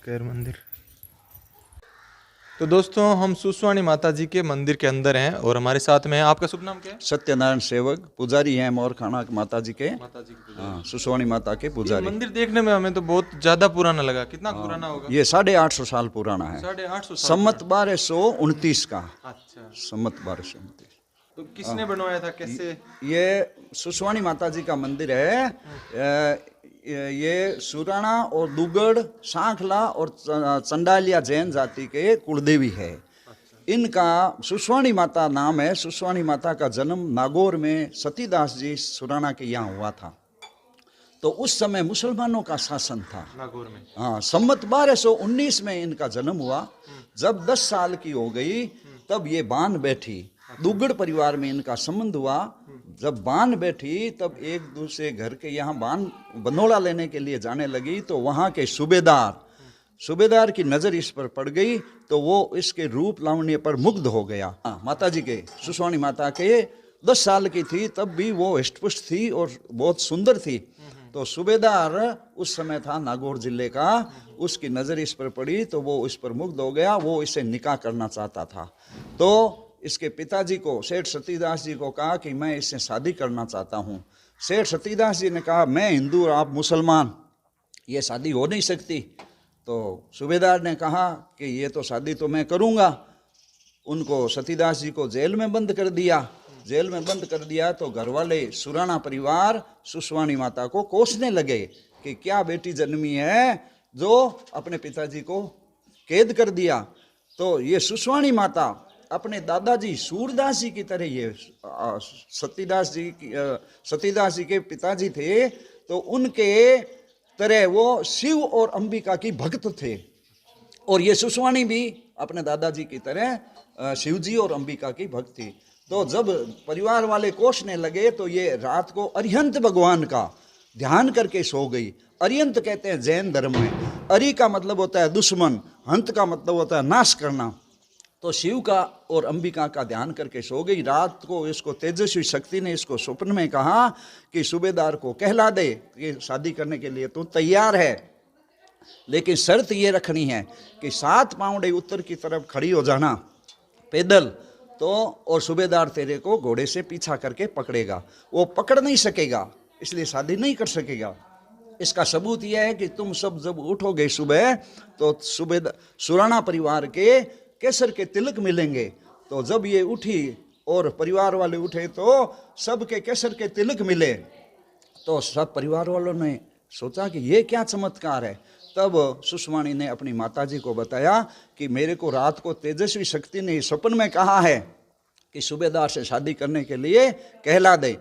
कैर मंदिर। तो दोस्तों हम सुसवाणी माता जी के मंदिर के अंदर हैं और हमारे साथ में है, आपका शुभ नाम क्या है? सत्यनारायण सेवक पुजारी हैं मोरखाना माता जी के। माता जी के हाँ, सुसवाणी माता के ये पुजारी। मंदिर देखने में हमें तो बहुत ज्यादा पुराना लगा, कितना पुराना होगा? ये 850 साल पुराना है। 850 साल सम्मत 1229 का। अच्छा, सम्मत 1229। तो किसने बनवाया था, कैसे? ये सुसवाणी माता जी का मंदिर है। ये सुराणा और दुगड़ सांखला और चंडालिया जैन जाति के कुलदेवी है। इनका सुसवाणी माता नाम है। सुसवाणी माता का जन्म नागौर में सतीदास जी सुराणा के यहाँ हुआ था। तो उस समय मुसलमानों का शासन था नागौर में। हाँ, सम्मत 1219 में इनका जन्म हुआ। जब 10 साल की हो गई तब ये बान बैठी। दुगड़ परिवार में इनका संबंध हुआ। जब बान बैठी तब एक दूसरे घर के यहाँ बान बनोड़ा लेने के लिए जाने लगी तो वहाँ के सूबेदार की नज़र इस पर पड़ गई तो वो इसके रूप लावण्य पर मुग्ध हो गया। माता जी के सुसवाणी माता के 10 साल की थी तब भी वो हष्टपुष्ट थी और बहुत सुंदर थी। तो सूबेदार उस समय था नागौर जिले का, उसकी नज़र इस पर पड़ी तो वो इस पर मुग्ध हो गया। वो इसे निकाह करना चाहता था। तो इसके पिताजी को सेठ सतीदास जी को कहा कि मैं इससे शादी करना चाहता हूँ। सेठ सतीदास जी ने कहा मैं हिंदू और आप मुसलमान, ये शादी हो नहीं सकती। तो सूबेदार ने कहा कि ये तो शादी तो मैं करूँगा। उनको सतीदास जी को जेल में बंद कर दिया। जेल में बंद कर दिया तो घर वाले सुराणा परिवार सुसवाणी माता को कोसने लगे कि क्या बेटी जन्मी है जो अपने पिताजी को कैद कर दिया। तो ये सुसवाणी माता अपने दादाजी सूरदास जी की तरह, ये सतीदास जी के पिताजी थे तो उनके तरह वो शिव और अंबिका की भक्त थे। और ये सुसवाणी भी अपने दादाजी की तरह शिव जी और अंबिका की भक्त थी। तो जब परिवार वाले कोसने लगे तो ये रात को अरिहंत भगवान का ध्यान करके सो गई। अरिहंत कहते हैं जैन धर्म में। अरि का मतलब होता है दुश्मन, हंत का मतलब होता है नाश करना। तो शिव का और अंबिका का ध्यान करके सो गई। रात को इसको तेजस्वी शक्ति ने इसको स्वप्न में कहा कि सूबेदार को कहला दे कि शादी करने के लिए तू तैयार है, लेकिन शर्त ये रखनी है कि 7 पाउंडे उत्तर की तरफ खड़ी हो जाना पैदल। तो और सूबेदार तेरे को घोड़े से पीछा करके पकड़ेगा, वो पकड़ नहीं सकेगा इसलिए शादी नहीं कर सकेगा। इसका सबूत यह है कि तुम सब जब उठोगे सुबह तो सुराणा परिवार के केसर के तिलक मिलेंगे। तो जब ये उठी और परिवार वाले उठे तो सबके केसर के तिलक मिले। तो सब परिवार वालों ने सोचा कि ये क्या चमत्कार है। तब सुसवाणी ने अपनी माताजी को बताया कि मेरे को रात को तेजस्वी शक्ति ने स्वप्न में कहा है कि सूबेदार से शादी करने के लिए कहला दे,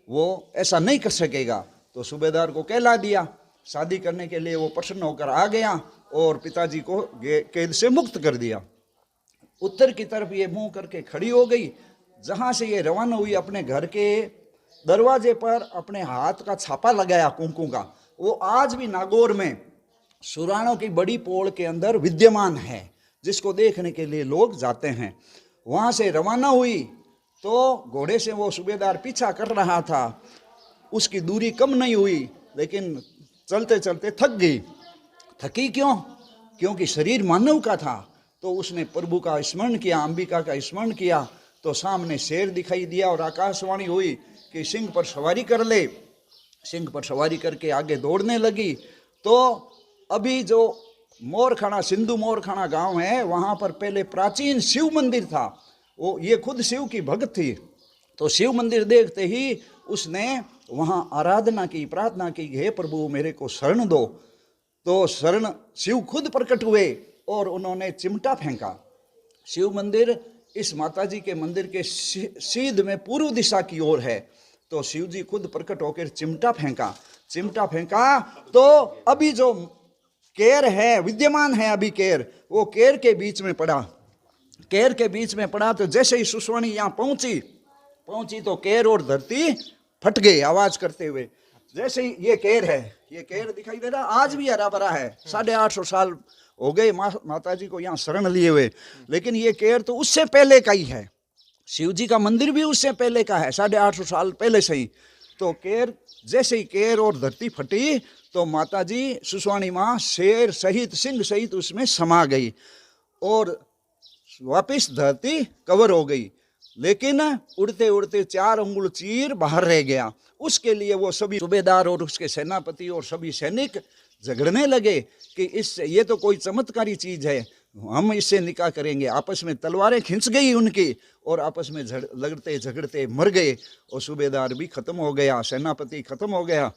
वो ऐसा नहीं कर सकेगा। तो सूबेदार को कहला दिया। शादी करने के लिए वो प्रसन्न होकर आ गया और पिताजी को कैद से मुक्त कर दिया। उत्तर की तरफ ये मुंह करके खड़ी हो गई। जहाँ से ये रवाना हुई अपने घर के दरवाजे पर अपने हाथ का छापा लगाया कुंकू का। वो आज भी नागौर में सुराणों की बड़ी पोल के अंदर विद्यमान है, जिसको देखने के लिए लोग जाते हैं। वहाँ से रवाना हुई तो घोड़े से वो सूबेदार पीछा कर रहा था। उसकी दूरी कम नहीं हुई लेकिन चलते चलते थक गई। थकी क्यों? क्योंकि शरीर मानव का था। तो उसने प्रभु का स्मरण किया, अंबिका का स्मरण किया। तो सामने शेर दिखाई दिया और आकाशवाणी हुई कि सिंह पर सवारी कर ले। सिंह पर सवारी करके आगे दौड़ने लगी। तो अभी जो मोरखाना, सिंधु मोरखाना गांव है, वहाँ पर पहले प्राचीन शिव मंदिर था। वो ये खुद शिव की भक्त थी। तो शिव मंदिर देखते ही उसने वहाँ आराधना की, प्रार्थना की, हे प्रभु मेरे को शरण दो। तो शरण शिव खुद प्रकट हुए और उन्होंने चिमटा फेंका। शिव मंदिर इस माताजी के मंदिर के सीध में पूर्व दिशा की ओर है। तो शिव जी खुद प्रकट होकर चिमटा फेंका तो अभी जो केर है विद्यमान है, अभी केर, वो केर के बीच में पड़ा। तो जैसे ही सुसवाणी यहाँ पहुंची तो केर और धरती फट गई आवाज करते हुए। जैसे ही ये केर दिखाई दे रहा, आज भी हरा भरा है। 850 साल हो गए माता जी को यहाँ शरण लिए हुए, लेकिन ये केर तो उससे पहले का ही है। शिव जी का मंदिर भी उससे पहले का है, 850 साल पहले से ही। तो केर जैसे ही केर और धरती फटी तो माता जी सुसवाणी माँ शेर सहित सिंह सहित उसमें समा गई और वापिस धरती कवर हो गई। लेकिन उड़ते उड़ते 4 अंगुल चीर बाहर रह गया। उसके लिए वो सभी सूबेदार और उसके सेनापति और सभी सैनिक झगड़ने लगे कि इससे ये तो कोई चमत्कारी चीज है, हम इससे निकाह करेंगे। आपस में तलवारें खिंच गई उनकी और आपस में लड़ते झगड़ते मर गए और सूबेदार भी खत्म हो गया, सेनापति खत्म हो गया।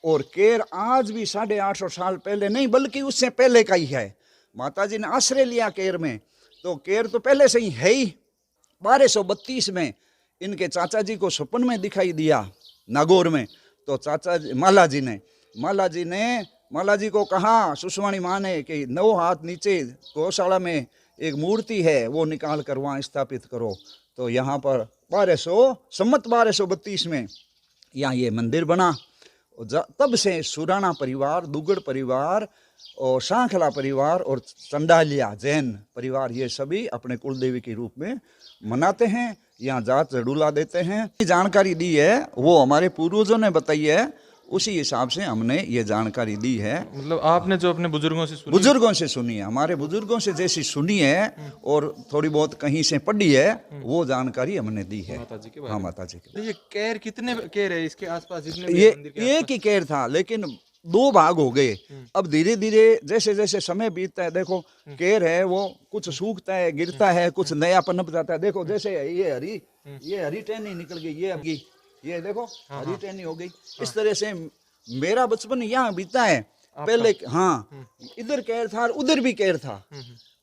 और केर आज भी 850 साल पहले नहीं बल्कि उससे पहले का ही है। माता जी ने आश्रय लिया केर में, तो केर तो पहले से ही है ही। 1232 में इनके चाचा जी को स्वप्न में दिखाई दिया नागौर में, तो चाचा जी माला जी को कहा सुसवाणी माँ ने कि 9 हाथ नीचे गौशाला में एक मूर्ति है वो निकाल कर वहाँ स्थापित करो। तो यहाँ पर 1232 में यहाँ ये मंदिर बना। तब से सुराणा परिवार, दुगड़ परिवार और सांखला परिवार और चंडालिया जैन परिवार ये सभी अपने कुलदेवी के रूप में मनाते हैं, यहाँ जात जड़ूला देते हैं। जानकारी दी है वो हमारे पूर्वजों ने बताई है, उसी हिसाब से हमने ये जानकारी दी है। मतलब आपने जो अपने बुजुर्गों से सुनी है, हमारे बुजुर्गों से जैसी सुनी है और थोड़ी बहुत कहीं से पढ़ी है, वो जानकारी हमने दी है माता जी के बारे में। माता जी के। ये केर कितने केर है इसके आसपास? ये एक ही केर था लेकिन 2 भाग हो गए। अब धीरे धीरे जैसे जैसे समय बीतता है, देखो केर है वो कुछ सूखता है, गिरता है, कुछ नया पनप जाता है। देखो जैसे ये हरी टहनी निकल गई, ये देखो हरी टहनी हो गई। इस तरह से मेरा बचपन यहाँ बीता है। पहले इधर केर था और उधर भी केर था,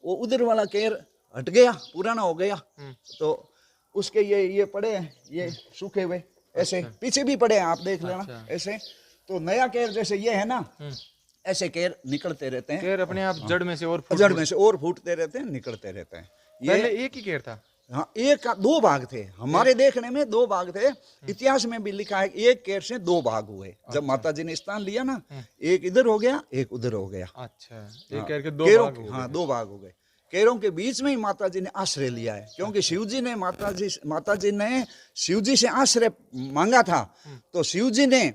वो उधर वाला केर हट गया, पुराना हो गया, तो उसके ये पड़े हैं, ये सूखे हुए ऐसे पीछे भी पड़े हैं, आप देख लेना ऐसे। तो नया केर जैसे ये है ना, ऐसे केर निकलते रहते हैं। केर अपने आप जड़ में से और फूटते रहते हैं, निकलते रहते हैं। पहले एक ही केर था? हाँ, एक का 2 भाग थे। हमारे देखने में 2 भाग थे। इतिहास में भी लिखा है एक केर से 2 भाग हुए। जब माता जी ने स्थान लिया ना, एक इधर हो गया, एक उधर हो गया। अच्छा, एक केर के 2 भाग हो गए। 2 भाग हो गए। केरों के बीच में ही माता जी ने आश्रय लिया है, क्योंकि शिव जी ने माता जी ने शिव जी से आश्रय मांगा था, तो शिव जी ने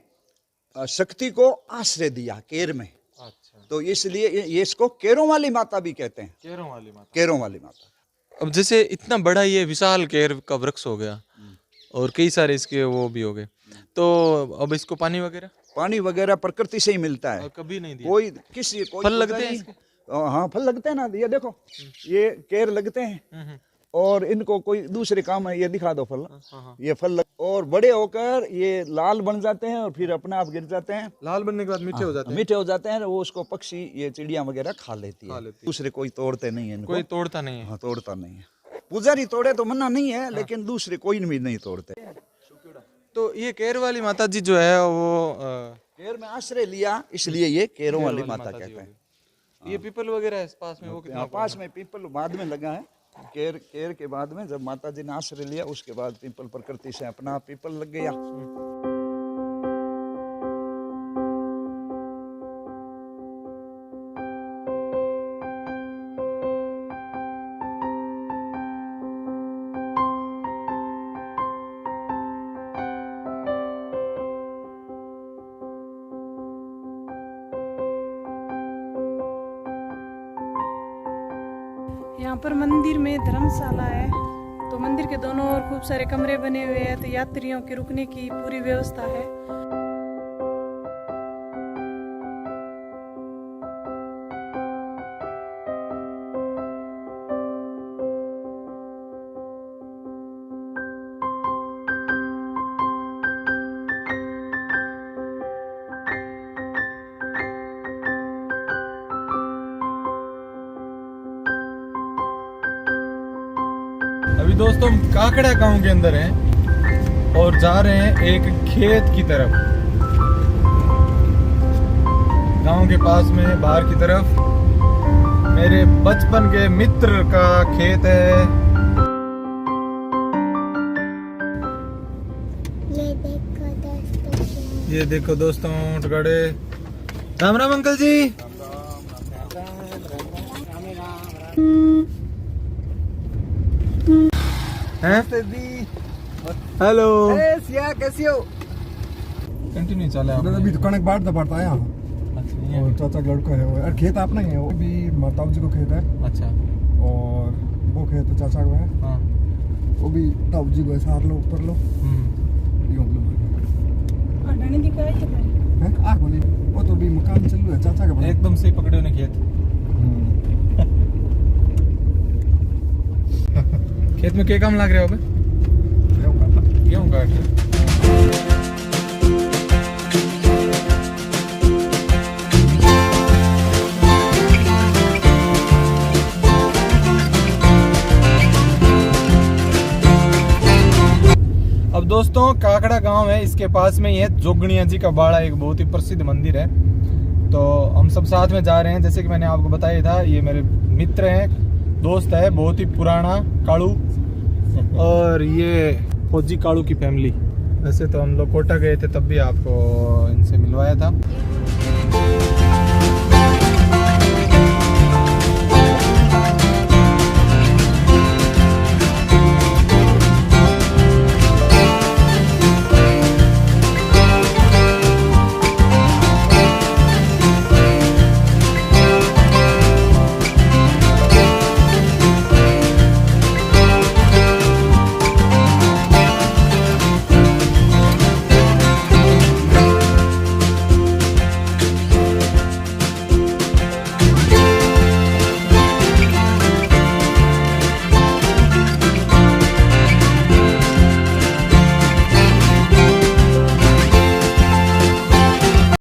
शक्ति को आश्रय दिया केर में। अच्छा, तो इसलिए ये इसको केरों वाली माता भी कहते हैं। केरों वाली माता। अब जैसे इतना बड़ा ये विशाल केर का वृक्ष हो गया और कई सारे इसके वो भी हो गए, तो अब इसको पानी वगैरह प्रकृति से ही मिलता है। कभी नहीं दिया कोई फल लगते हैं इसके? हाँ, फल लगते हैं ना। ये देखो ये केर लगते हैं और इनको कोई दूसरे काम है। ये दिखा दो फल। ये फल और बड़े होकर ये लाल बन जाते हैं और फिर अपने आप गिर जाते हैं। लाल बनने के बाद मीठे हो जाते हैं। वो उसको पक्षी, ये चिड़िया वगैरह खा लेती है। दूसरे कोई तोड़ते नहीं है इनको। कोई तोड़ता नहीं है? हाँ, तोड़ता नहीं है। पुजारी तोड़े तो मना नहीं है, लेकिन दूसरे कोई भी नहीं तोड़ते। तो ये केर वाली माता जी जो है वो केर में आश्रय लिया, इसलिए ये केरों वाली माता कहते हैं। ये पीपल वगैरह है पास में? वो कितना पास में पीपल बाद में लगा है। केर के बाद में जब माता जी ने आश्रय लिया, उसके बाद पीपल प्रकृति से अपना पीपल लग गया। यहाँ पर मंदिर में धर्मशाला है, तो मंदिर के दोनों ओर खूब सारे कमरे बने हुए हैं, तो यात्रियों के रुकने की पूरी व्यवस्था है। अभी दोस्तों हम काकड़ा गांव के अंदर हैं और जा रहे हैं एक खेत की तरफ। गांव के पास में बाहर की तरफ मेरे बचपन के मित्र का खेत है। ये देखो दोस्तों टुकड़े। राम राम अंकल जी। हैं? हेलो। सिया कैसी हो? कंटिन्यू चला है अभी तो कणक बाढ़ दबाता है यहाँ। अच्छा ये और चाचा का लड़का है वो, और खेत अपना ही है, वो भी ताऊ जी को खेत है। अच्छा और वो खेत चाचा का है, हाँ वो भी ताऊ जी को है, सार लो ऊपर लो यूं लो अडानी दिखाई है भाई। है आ बोली वो तो भी मकान चलू है चाचा का बना। एकदम से पकड़े उन्हें खेत। खेत में क्या काम लग रहा है अबे? गेहूं काट रहे। अब दोस्तों काकड़ा गांव है, इसके पास में ही है जोगणिया जी का बाड़ा, एक बहुत ही प्रसिद्ध मंदिर है। तो हम सब साथ में जा रहे हैं, जैसे कि मैंने आपको बताया था, ये मेरे मित्र हैं, दोस्त है, बहुत ही पुराना कालू, और ये फौजी कालू की फैमिली। वैसे तो हम लोग कोटा गए थे तब भी आपको इनसे मिलवाया था।